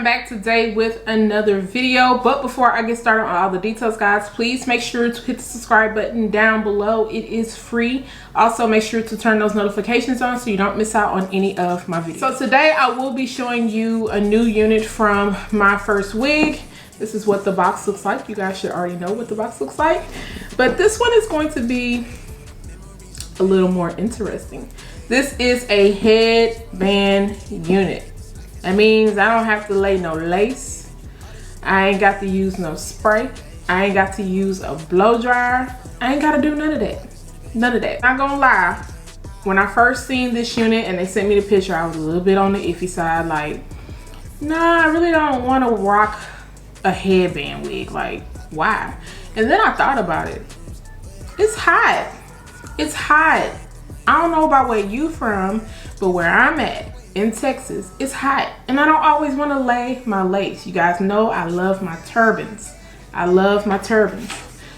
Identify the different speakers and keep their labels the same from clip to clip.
Speaker 1: back today with another video. But before I get started on all the details, guys, please make sure to hit the subscribe button down below. It is free. Also, make sure to turn those notifications on so you don't miss out on any of my videos. So today I will be showing you a new unit from MyfirstWig. This is what the box looks like. You guys should already know what the box looks like. But this one is going to be a little more interesting. This is a headband unit. That means I don't have to lay no lace. I ain't got to use no spray. I ain't got to use a blow dryer. I ain't got to do none of that. None of that. Not gonna lie, when I first seen this unit and they sent me the picture, I was a little bit on the iffy side. Like, nah, I really don't want to rock a headband wig. Like, why? And then I thought about it. It's hot. It's hot. I don't know about where you from, but where I'm at in Texas, it's hot. And I don't always want to lay my lace. You guys know I love my turbans. I love my turbans.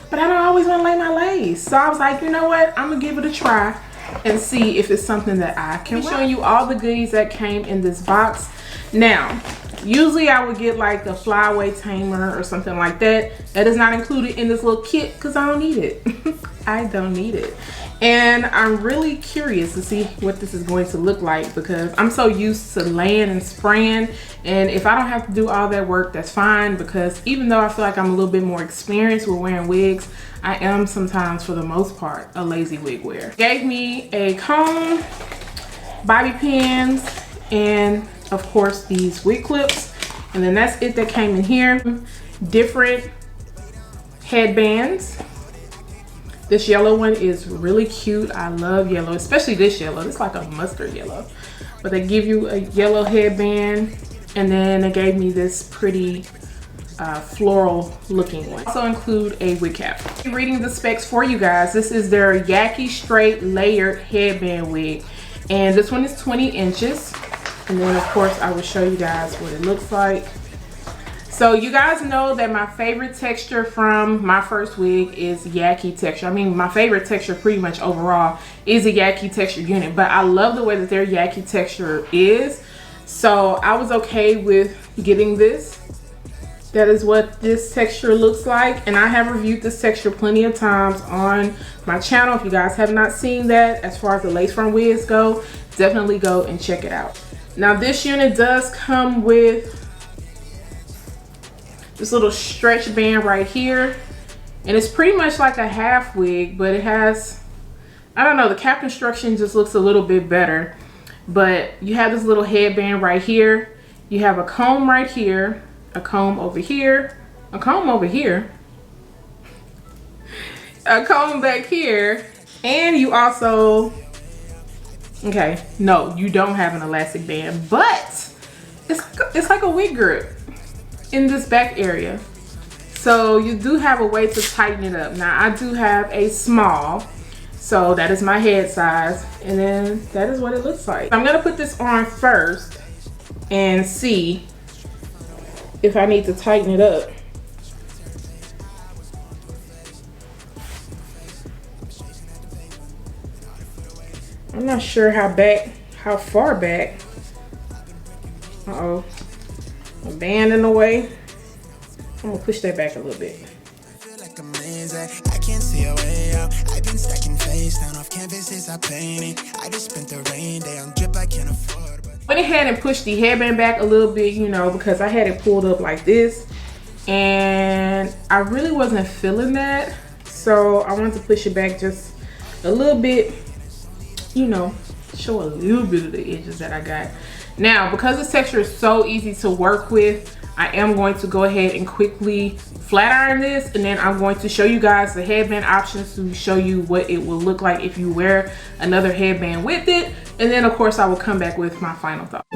Speaker 1: But I don't always want to lay my lace. So I was like, you know what? I'm going to give it a try and see if it's something that I can wear. I'm showing you all the goodies that came in this box. Now, usually I would get like a flyaway tamer or something like that. That is not included in this little kit because I don't need it. I don't need it. And I'm really curious to see what this is going to look like because I'm so used to laying and spraying. And if I don't have to do all that work, that's fine, because even though I feel like I'm a little bit more experienced with wearing wigs, I am sometimes, for the most part, a lazy wig wearer. Gave me a comb, bobby pins, and of course these wig clips. And then that's it that came in here. Different headbands. This yellow one is really cute. I love yellow, especially this yellow. It's like a mustard yellow. But they give you a yellow headband, and then they gave me this pretty floral looking one. Also include a wig cap. Reading the specs for you guys, this is their Yaki straight layered headband wig. And this one is 20 inches. And then of course I will show you guys what it looks like. So you guys know that my favorite texture from MyfirstWig is Yaki texture. I mean, my favorite texture pretty much overall is a Yaki texture unit, but I love the way that their Yaki texture is. So I was okay with getting this. That is what this texture looks like. And I have reviewed this texture plenty of times on my channel. If you guys have not seen that, as far as the lace front wigs go, definitely go and check it out. Now this unit does come with this little stretch band right here, and it's pretty much like a half wig, but it has, I don't know, the cap construction just looks a little bit better. But you have this little headband right here, you have a comb right here, a comb over here, a comb over here, a comb back here, and you also, okay, no, you don't have an elastic band, but it's like a wig grip in this back area. So you do have a way to tighten it up. Now I do have a small, so that is my head size, and then that is what it looks like. I'm gonna put this on first and see if I need to tighten it up. I'm not sure how far back. Uh-oh. A band in the way. I'm gonna push that back a little bit. I can't see a way out. I've been stacking face down off canvases I painted. I just spent the rain day on drip I can't afford. Went ahead and pushed the headband back a little bit, you know, because I had it pulled up like this, and I really wasn't feeling that. So I wanted to push it back just a little bit, you know, show a little bit of the edges that I got. Now, because this texture is so easy to work with, I am going to go ahead and quickly flat iron this, and then I'm going to show you guys the headband options to show you what it will look like if you wear another headband with it. And then of course I will come back with my final thoughts.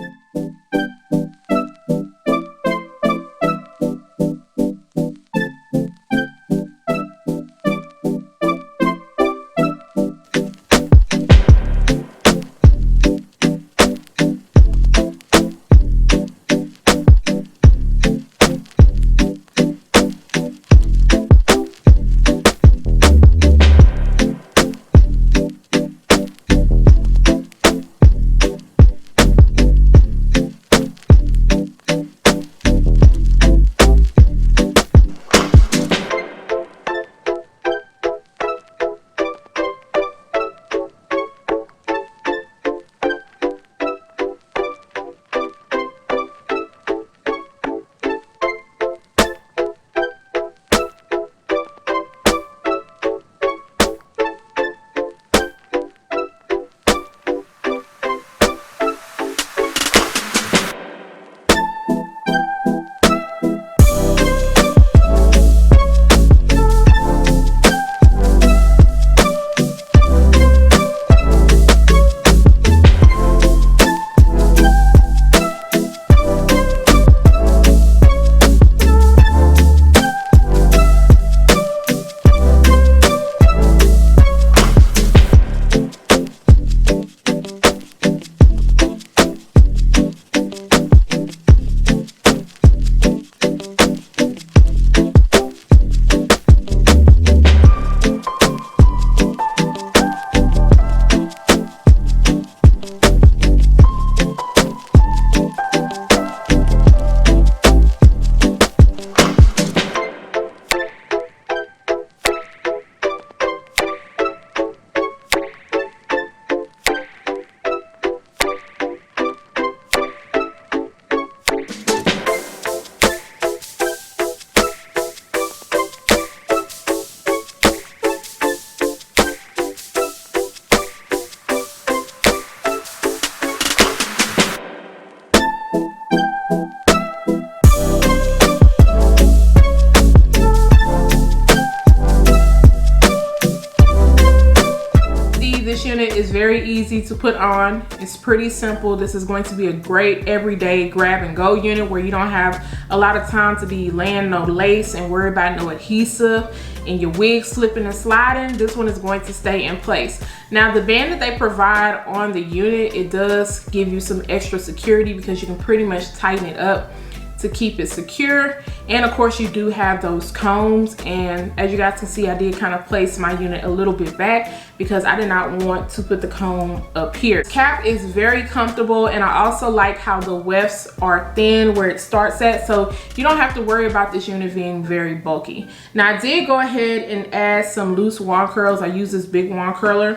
Speaker 1: very easy to put on. It's pretty simple. This is going to be a great everyday grab and go unit where you don't have a lot of time to be laying no lace and worry about no adhesive and your wig slipping and sliding. This one is going to stay in place. Now the band that they provide on the unit, it does give you some extra security because you can pretty much tighten it up to keep it secure. And of course you do have those combs, and as you guys can see, I did kind of place my unit a little bit back because I did not want to put the comb up here. This cap is very comfortable, and I also like how the wefts are thin where it starts at, so you don't have to worry about this unit being very bulky. Now I did go ahead and add some loose wand curls. I use this big wand curler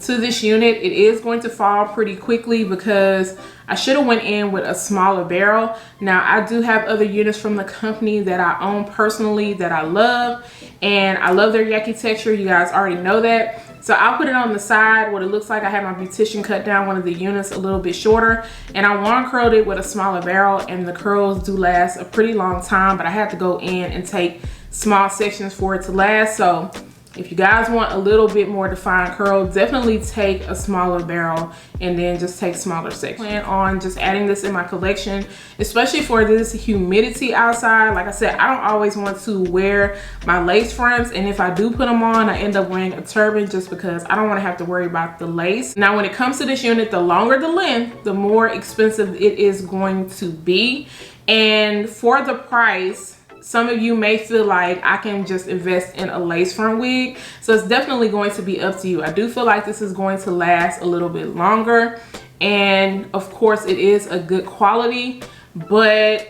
Speaker 1: to this unit. It is going to fall pretty quickly because I should have went in with a smaller barrel. Now I do have other units from the company that I own personally that I love, and I love their Yaki texture. You guys already know that. So I'll put it on the side. What it looks like, I had my beautician cut down one of the units a little bit shorter, and I wand curled it with a smaller barrel, and the curls do last a pretty long time, but I had to go in and take small sections for it to last. So if you guys want a little bit more defined curl, definitely take a smaller barrel and then just take smaller sections. I plan on just adding this in my collection, especially for this humidity outside. Like I said, I don't always want to wear my lace fronts, and if I do put them on, I end up wearing a turban just because I don't want to have to worry about the lace. Now when it comes to this unit, the longer the length, the more expensive it is going to be. And for the price, some of you may feel like I can just invest in a lace front wig. So it's definitely going to be up to you. I do feel like this is going to last a little bit longer. And of course it is a good quality, but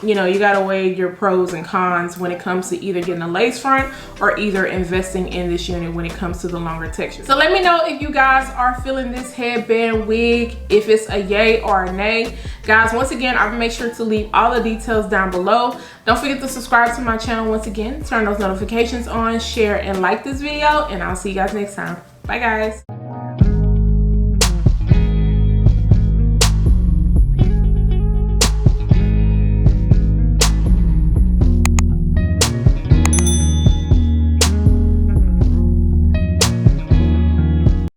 Speaker 1: you know, you gotta weigh your pros and cons when it comes to either getting a lace front or either investing in this unit when it comes to the longer texture. So let me know if you guys are feeling this headband wig, if it's a yay or a nay. Guys, once again, I'll make sure to leave all the details down below. Don't forget to subscribe to my channel once again, turn those notifications on, share and like this video, and I'll see you guys next time. Bye guys.